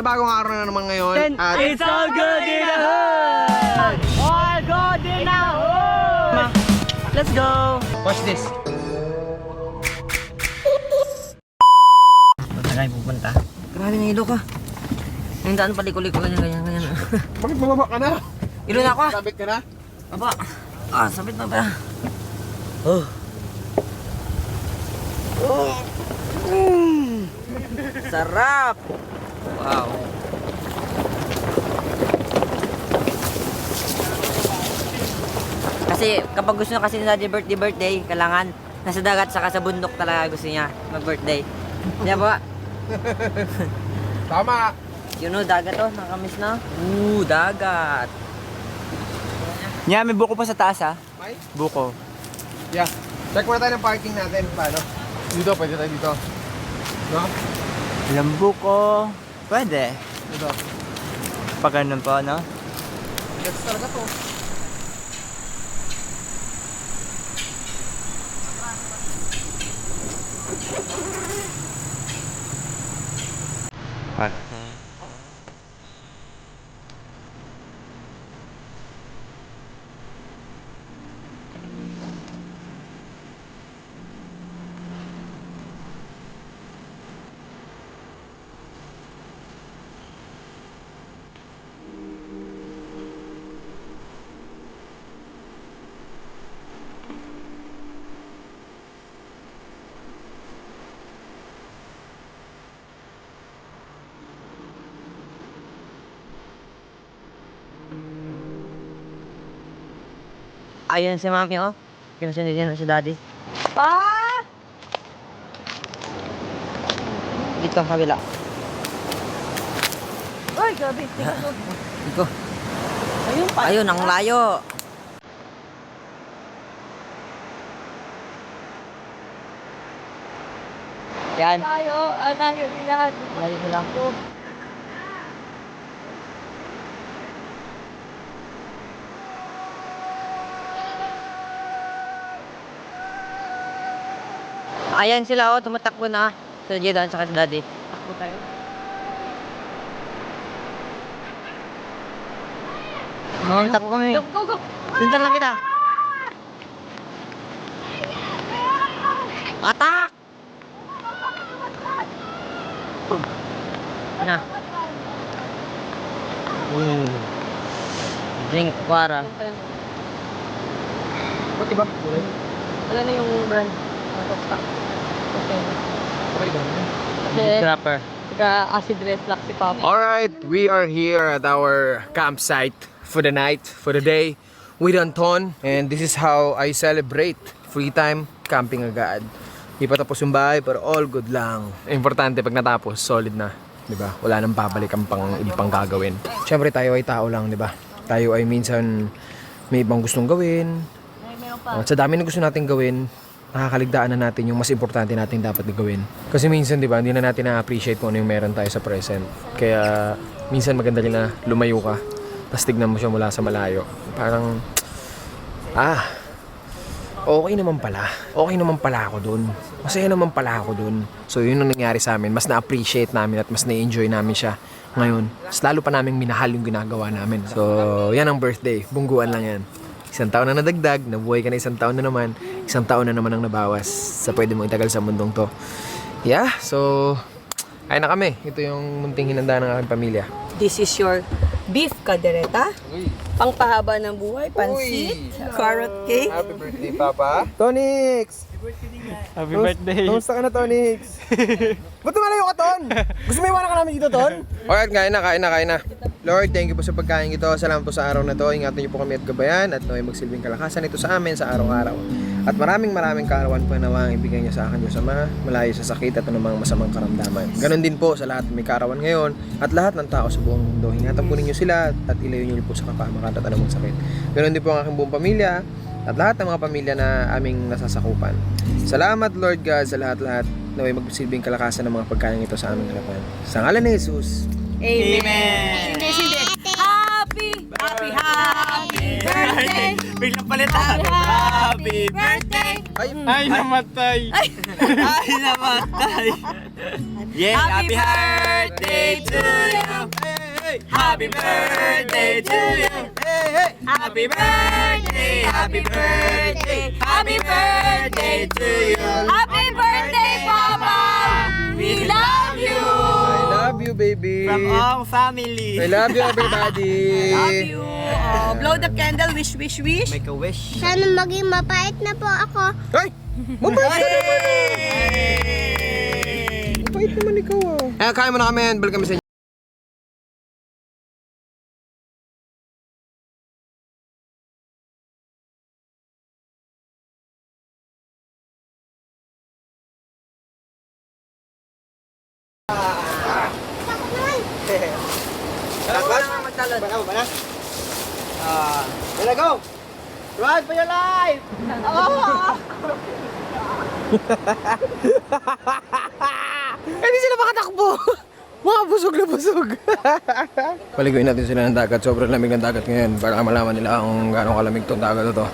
Panibagong araw na naman ngayon. At it's all good in the hood! All good in the hood! Let's go! watch this. Saan tayo pupunta? Grabe na ilo ka. Yung daan paliko-liko, ganyan. Bakit bumaba ka na? Ilo na ako ah! Sabit ka na? Aba! Ah, sabit na ba? Oh! Sarap! Wow! Kasi kapag gusto niya kasi ni Daddy birthday, kailangan nasa dagat saka sa bundok talaga gusto niya mag-birthday. Di ba? Tama! Yun o, dagat o, nakamiss na. Dagat! Nya, may buko pa sa taas ha? May? Buko. Yeah. Check muna tayo ng parking natin. Paano? Dito, pwede tayo dito. No? Ilang buko. Pwede. Dito. Pag ganun po, no? Gets talaga to. Pag. Ayun si mami oh. Kinusunod din si daddy. Ah! Dito ang kabila. Ay, grabe. Dito. Ayun pa. Ayun, ang layo. Yan. Tayo, anayo nila. Layo nila. Ayan sila oh, tumatakbo na. Sa Jedan saka si daddy. Takbo tayo. Takbo kami. Go, go. Sintan lang kita. Atak! Na. Drink para. Ba't iba? Wala na yung brand. Okay. Kasi, Grapper. acid reflux si Papa. Alright, we are here at our campsite for the night, for the day with Anton. And this is how I celebrate free time camping agad. Di pa tapos yung bahay pero all good lang. Importante pag natapos, solid na. Di ba? Wala nang babalik ang ibang gagawin. Siyempre tayo ay tao lang, di ba? Tayo ay minsan may ibang gustong gawin. At sa dami na gusto natin gawin, nakakaligtaan na natin yung mas importante natin dapat gawin. Kasi minsan, di ba, hindi na natin na-appreciate kung ano yung meron tayo sa present. Kaya, minsan maganda rin na lumayo ka, tapos tignan mo siya mula sa malayo. Parang, okay naman pala. Okay naman pala ako dun. Masaya naman pala ako dun. So, yun ang nangyari sa amin. Mas na-appreciate namin at mas na-enjoy namin siya ngayon. Mas lalo pa namin minahal yung ginagawa namin. So, yan ang birthday. Bungguan lang yan. Isang taon na nadagdag, nabuhay ka na isang taon na naman, isang taon na naman ang nabawas sa pwede mong itagal sa mundong to. Yeah, so, ayun na kami. Ito yung munting hinanda ng aking pamilya. This is your beef kadereta. Pangpahaba ng buhay, pansit, carrot cake. Happy birthday, Papa. Tonix! Happy birthday. Kamusta ka na, Tonix? Ba't tumalayo ka, Ton? Gusto mo iwanan ka namin dito, Ton? Alright, kain na. Lord, thank you po sa pagkain ito. Salamat po sa araw na to. Ingatan niyo po kami at gabayan at naway magsilbing kalakasan ito sa amin sa araw-araw. At maraming kaarawan po na nawang ibigay niyo sa akin Diyos Ama, malayo sa sakit at anumang masamang karamdaman. Ganon din po sa lahat ng may kaarawan ngayon at lahat ng tao sa buong mundo. Ingatan po ninyo sila at ilayo niyo po sa kapahamakan at anumang sakit. Ganon din po ang aking buong pamilya at lahat ng mga pamilya na aming nasasakupan. Salamat Lord God sa lahat-lahat na may magsilbing kalakasan ng mga pagkain ito sa aming harapan. Sa ngalan ni Jesus. Amen. Sindi. Happy birthday. Biglang palitan. Happy birthday. Ay, namatay! Ay, namatay! Yeah, happy birthday to you! Happy birthday to you! Happy birthday, happy birthday, happy birthday to you! Happy birthday, Papa! We love you! I love you, baby. From all family! I love you, everybody. Love you! Oh, blow the candle, wish, wish, wish. Make a wish. Sana maging mapait na po ako. Ay! Mabait ka naman! Mabait naman ikaw ah. Ayan, kain mo na kami. Balik kami sa inyo. Let's go! Run for your life! Hindi sila makatakbo. Mga busog na busog. Paliguin natin sila ng dagat. Sobrang lamig ng dagat ngayon. Para malaman nila kung gaano kalamig tong dagat na to.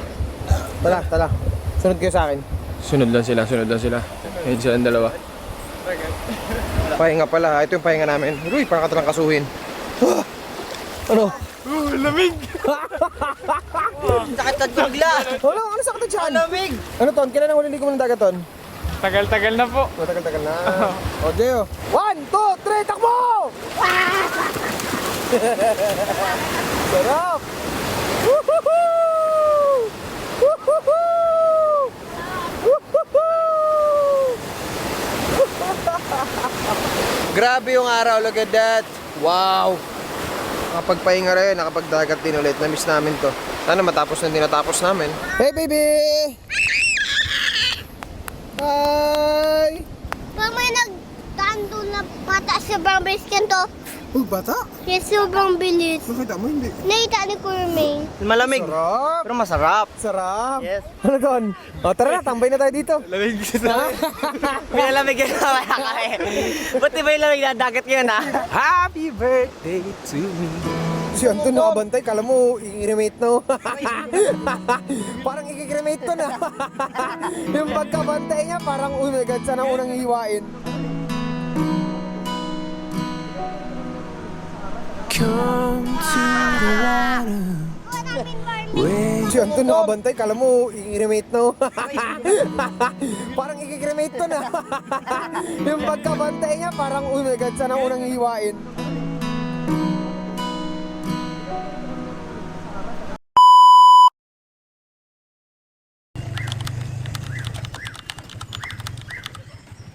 Tala. Sunod kayo sa akin. Sunod lang sila. Ngayon silang dalawa. Pahinga pala. Ito yung pahinga namin. Uy, parang katalang kasuhin. Ano? Lamig! Sakit at bigla. Wala, ano sakit na dyan? Lamig! Ano ton? Kailan ang huli ko ng dagat ton? Tagal-tagal na po. Matagal-tagal na. O, Gio. 1, 2, 3, takbo! Sarap! Woohoo! Woohoo! Woohoo! Grabe yung araw, look at that. Wow! Nakapagpahinga rin, nakapagdagat din ulit. Na-miss namin to. Sana matapos na din natapos namin. Hey, baby! Hi! Pag may nagtando na pata sa barbers to, Oh, bata? yes, sobrang bilis. Nakita mo hindi? Nakita ni Kurming. Malamig. Sarap! Pero masarap. Sarap! Yes. Ano doon? O tara na, tambay na tayo dito. Lamig May nalamig yun na wala ka eh. Buti ba yung lamig na dagat ngayon ha? Happy birthday to me. Si Anton nakabantay, kala mo i-cremate na. Parang i-cremate to na. Yung pagkabantay niya, parang oh my God, sana unang hiwain. Come to the water. Si Anton nakabantay, kala mo i-cremate na. Parang i-cremate to na. Yung pagkabantay niya, parang oh my God, sana unang hiwain.